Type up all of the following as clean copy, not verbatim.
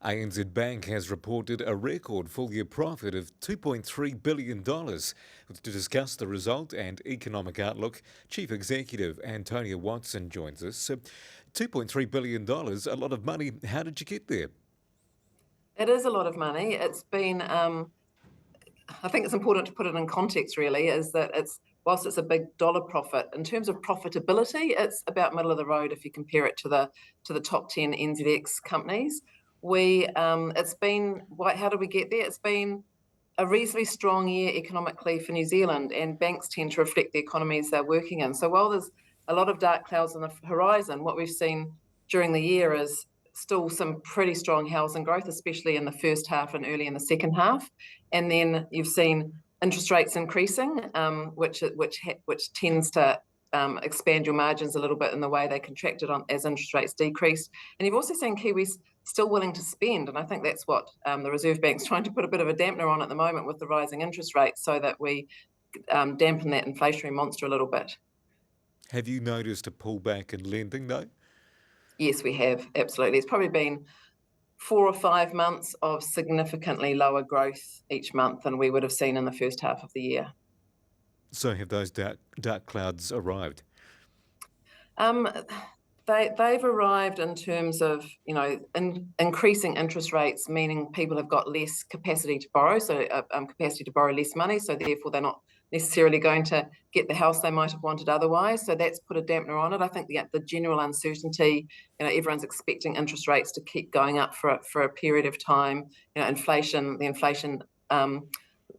ANZ Bank has reported a record full-year profit of $2.3 billion. To discuss the result and economic outlook, Chief Executive Antonia Watson joins us. So, $2.3 billion, a lot of money. How did you get there? It is a lot of money. It's been, I think it's important to put it in context really, is that whilst it's a big dollar profit, in terms of profitability, it's about middle of the road if you compare it to the top 10 NZX companies. It's been, how did we get there? It's been a reasonably strong year economically for New Zealand, and banks tend to reflect the economies they're working in. So while there's a lot of dark clouds on the horizon, what we've seen during the year is still some pretty strong housing growth, especially in the first half and early in the second half. And then you've seen interest rates increasing, which tends to expand your margins a little bit in the way they contracted on as interest rates decreased. And you've also seen Kiwis still willing to spend, and I think that's what the Reserve Bank's trying to put a bit of a dampener on at the moment with the rising interest rates, so that we dampen that inflationary monster a little bit. Have you noticed a pullback in lending though? Yes, we have, absolutely. It's probably been 4 or 5 months of significantly lower growth each month than we would have seen in the first half of the year. So have those dark clouds arrived? They've arrived in terms of, increasing interest rates, meaning people have got less capacity to borrow, so capacity to borrow less money, so therefore they're not necessarily going to get the house they might have wanted otherwise. So that's put a dampener on it. I think the general uncertainty, everyone's expecting interest rates to keep going up for a period of time. The inflation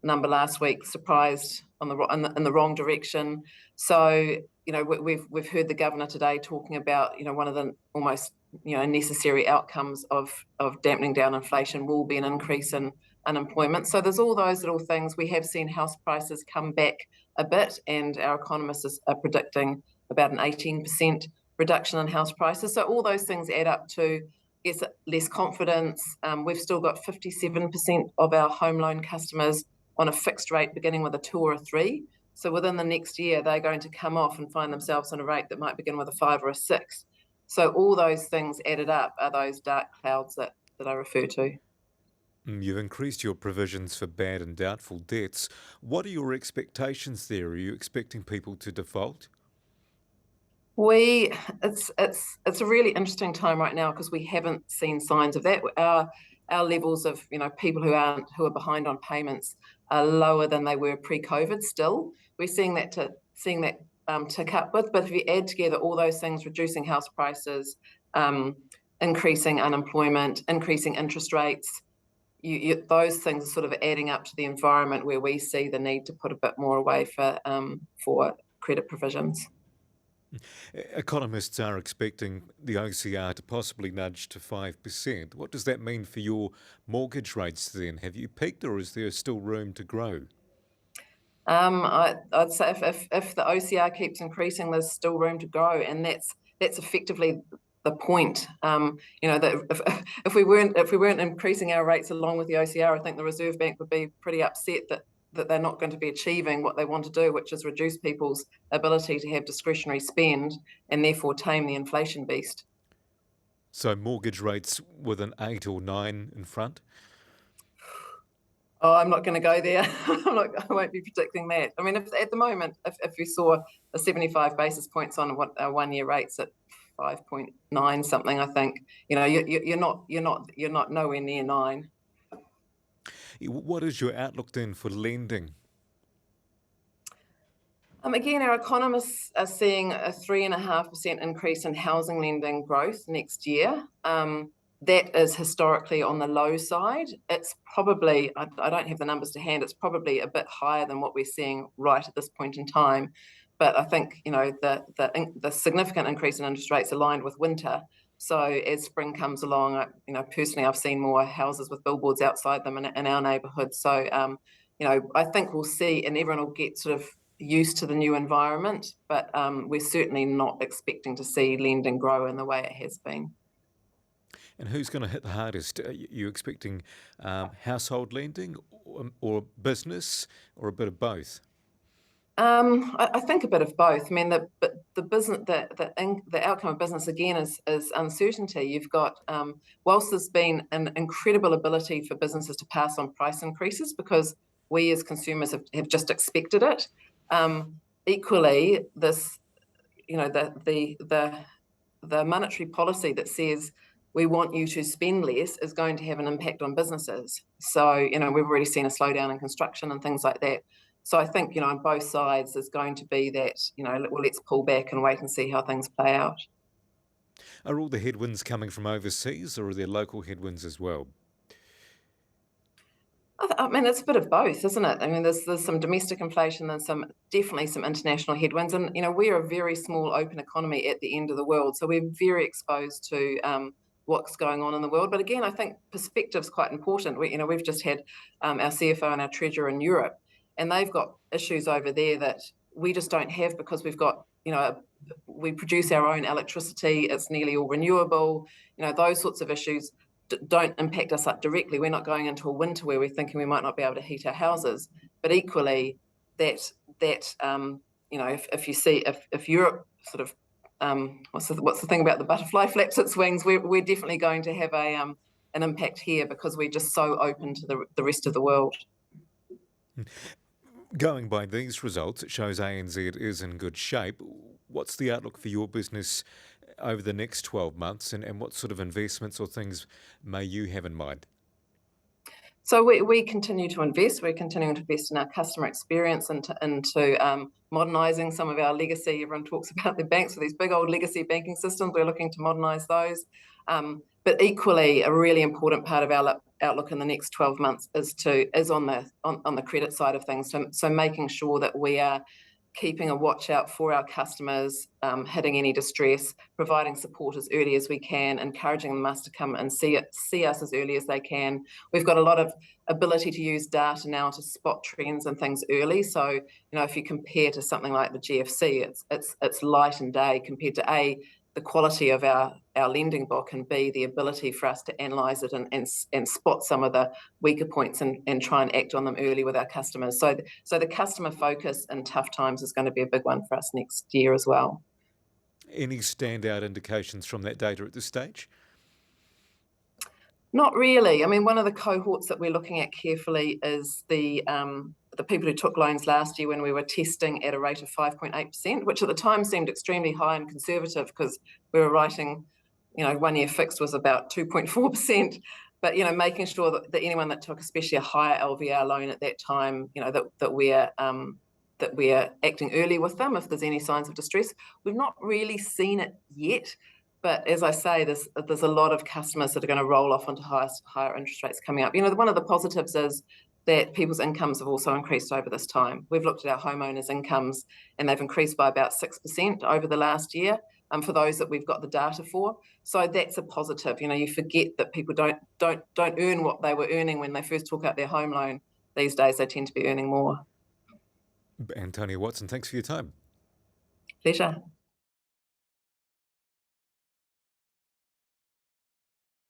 number last week surprised in the wrong direction. So we've heard the governor today talking about one of the almost necessary outcomes of dampening down inflation will be an increase in unemployment. So there's all those little things. We have seen house prices come back a bit, and our economists are predicting about an 18% reduction in house prices. So all those things add up to less confidence. We've still got 57% of our home loan customers on a fixed rate beginning with a 2 or a 3. So within the next year, they're going to come off and find themselves on a rate that might begin with a 5 or a 6. So all those things added up are those dark clouds that I refer to. You've increased your provisions for bad and doubtful debts. What are your expectations there? Are you expecting people to default? It's a really interesting time right now because we haven't seen signs of that. Our levels of people who are behind on payments are lower than they were pre-COVID. Still, we're seeing that tick upward. But if you add together all those things, reducing house prices, increasing unemployment, increasing interest rates, those things are sort of adding up to the environment where we see the need to put a bit more away for credit provisions. Economists are expecting the OCR to possibly nudge to 5%. What does that mean for your mortgage rates then? Have you peaked, or is there still room to grow? I'd say if the OCR keeps increasing, there's still room to grow, and that's effectively the point. That if we weren't increasing our rates along with the OCR, I think the Reserve Bank would be pretty upset that they're not going to be achieving what they want to do, which is reduce people's ability to have discretionary spend and therefore tame the inflation beast. So mortgage rates with an 8 or 9 in front? Oh, I'm not going to go there. I won't be predicting that. I mean, at the moment, if you saw a 75 basis points on what our 1-year rates at 5.9 something, I think you're not nowhere near 9. What is your outlook then for lending? Again, our economists are seeing a 3.5% increase in housing lending growth next year. That is historically on the low side. It's probably, I don't have the numbers to hand, it's probably a bit higher than what we're seeing right at this point in time. But I think, the significant increase in interest rates aligned with winter. So as spring comes along, personally, I've seen more houses with billboards outside them in our neighbourhood. So, I think we'll see, and everyone will get sort of used to the new environment, but we're certainly not expecting to see lending grow in the way it has been. And who's going to hit the hardest? Are you expecting household lending or business, or a bit of both? I think a bit of both. I mean, the business, the outcome of business again is uncertainty. You've got whilst there's been an incredible ability for businesses to pass on price increases because we as consumers have just expected it. Equally, this the monetary policy that says we want you to spend less is going to have an impact on businesses. So, we've already seen a slowdown in construction and things like that. So I think, on both sides, there's going to be that, well, let's pull back and wait and see how things play out. Are all the headwinds coming from overseas, or are there local headwinds as well? I mean, it's a bit of both, isn't it? I mean, there's some domestic inflation and definitely some international headwinds. And, we're a very small open economy at the end of the world. So we're very exposed to what's going on in the world. But again, I think perspective's quite important. We've just had our CFO and our treasurer in Europe, and they've got issues over there that we just don't have because we've got, we produce our own electricity. It's nearly all renewable. Those sorts of issues don't impact us up directly. We're not going into a winter where we're thinking we might not be able to heat our houses. But equally, if you see if Europe sort of what's the thing about the butterfly flaps its wings, we're definitely going to have an impact here because we're just so open to the rest of the world. Going by these results, it shows ANZ is in good shape. What's the outlook for your business over the next 12 months, and what sort of investments or things may you have in mind? So we continue to invest. We're continuing to invest in our customer experience and into modernising some of our legacy. Everyone talks about the banks with these big old legacy banking systems. We're looking to modernise those. But equally, a really important part of our outlook in the next 12 months is on the credit side of things. So making sure that we are keeping a watch out for our customers, hitting any distress, providing support as early as we can, encouraging them to come and see us as early as they can. We've got a lot of ability to use data now to spot trends and things early. So, if you compare to something like the GFC, it's light and day compared to the quality of our lending book, and B, the ability for us to analyse it and spot some of the weaker points and try and act on them early with our customers. So the customer focus in tough times is going to be a big one for us next year as well. Any standout indications from that data at this stage? Not really. I mean, one of the cohorts that we're looking at carefully is the people who took loans last year when we were testing at a rate of 5.8%, which at the time seemed extremely high and conservative because we were writing, 1 year fixed was about 2.4%. But, making sure that anyone that took especially a higher LVR loan at that time, that we're acting early with them if there's any signs of distress. We've not really seen it yet. But as I say, there's a lot of customers that are going to roll off onto higher interest rates coming up. One of the positives is that people's incomes have also increased over this time. We've looked at our homeowners' incomes, and they've increased by about 6% over the last year, for those that we've got the data for. So that's a positive. You forget that people don't earn what they were earning when they first took out their home loan. These days, they tend to be earning more. Antonia Watson, thanks for your time. Pleasure.